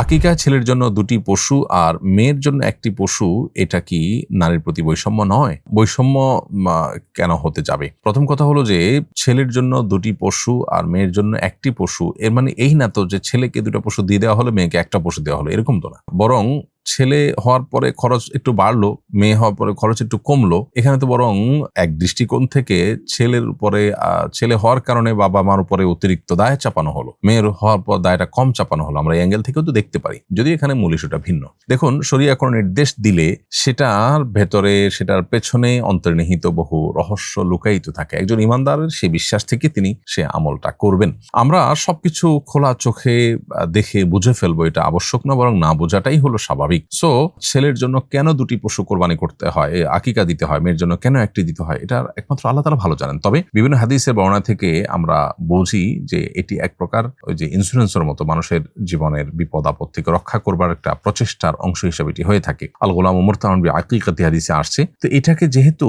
আকিকা ছেলের জন্য দুটি পশু আর মেয়ের জন্য একটি পশু, এটা কি নারীর প্রতি বৈষম্য নয়? বৈষম্য কেন হতে যাবে? প্রথম কথা হলো যে ছেলের জন্য দুটি পশু আর মেয়ের জন্য একটি পশু, এর মানে এই না তো যে ছেলেকে দুটো পশু দিয়ে দেওয়া হলো, মেয়েকে একটা পশু দেওয়া হলো, এরকম তো না। বরং ছেলে হওয়ার পরে খরচ একটু বাড়লো, মেয়ে হওয়ার পরে খরচ একটু কমলো। এখানে তো বরং এক দৃষ্টিকোণ থেকে ছেলের উপরে ছেলে হওয়ার কারণে বাবা মার উপরে অতিরিক্ত দায় চাপানো হলো, মেয়ের হওয়ার পর দায়টা কম চাপানো হলো। আমরা এই অ্যাঙ্গেল থেকেও তো দেখতে পারি, যদি এখানে মূল ইস্যুটা ভিন্ন। দেখুন, শরিয়া কোনো নির্দেশ দিলে সেটার ভেতরে, সেটার পেছনে অন্তর্নিহিত বহু রহস্য লুকায়িত থাকে। একজন ইমানদারের সে বিশ্বাস থেকে তিনি সে আমলটা করবেন। আমরা সবকিছু খোলা চোখে দেখে বুঝে ফেলবো, এটা আবশ্যক না, বরং না বোঝাটাই হলো স্বাভাবিক। সো ছেলের জন্য কেন দুটি পশু কোরবানি করতে হয়, আকিকা দিতে হয়, মেয়ের জন্য কেন একটি দিতে হয়, এটা একমাত্র আল্লাহ তাআলা ভালো জানেন। তবে বিভিন্ন হাদিসের বর্ণনা থেকে আমরা বুঝি যে এটি এক প্রকার ওই যে ইন্স্যুরেন্সের মতো মানুষের জীবনের বিপদ আপদ থেকে রক্ষা করবার একটা প্রচেষ্টার অংশ হিসেবে এটি হয়ে থাকে। আল গোলাম মুরতাহান বি আকিকাতি হাদিসে আসছে। তো এটাকে যেহেতু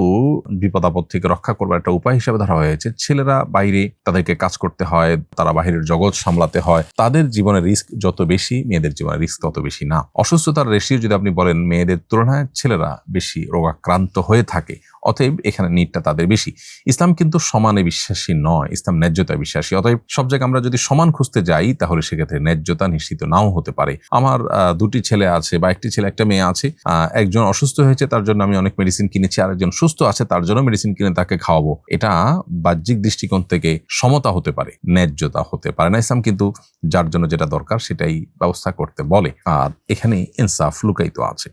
বিপদ আপদ থেকে রক্ষা করবার একটা উপায় হিসেবে ধরা হয়েছে, ছেলেরা বাইরে, তাদেরকে কাজ করতে হয়, তারা বাহিরের জগৎ সামলাতে হয়, তাদের জীবনের রিস্ক যত বেশি, মেয়েদের জীবনের রিস্ক তত বেশি না। অসুস্থতার রেশিও যদি আপনি বলেন, মেয়েদের তুলনায় ছেলেরা বেশি রোগাক্রান্ত হয়ে থাকে, অতএব এখানে নিডটা তাদের বেশি। ইসলাম কিন্তু সমানে বিশ্বাসী নয়, ইসলাম ন্যায্যতায় বিশ্বাসী। অতএব সব জায়গায় আমরা যদি সমান খুঁজতে যাই, তাহলে সেক্ষেত্রে ন্যায্যতা নিশ্চিত নাও হতে পারে। আমার দুটি ছেলে আছে বা একটি ছেলে একটা মেয়ে আছে, একজন অসুস্থ হয়েছে, তার জন্য আমি অনেক মেডিসিন কিনেছি, আর একজন সুস্থ আছে, তার জন্য মেডিসিন কিনে তাকে খাওয়াবো। এটা বাহ্যিক দৃষ্টিকোণ থেকে সমতা হতে পারে, ন্যায্যতা হতে পারে না। ইসলাম কিন্তু যার জন্য যেটা দরকার সেটাই ব্যবস্থা করতে বলে, আর এখানে ইনসাফ লুকায়িত আছে।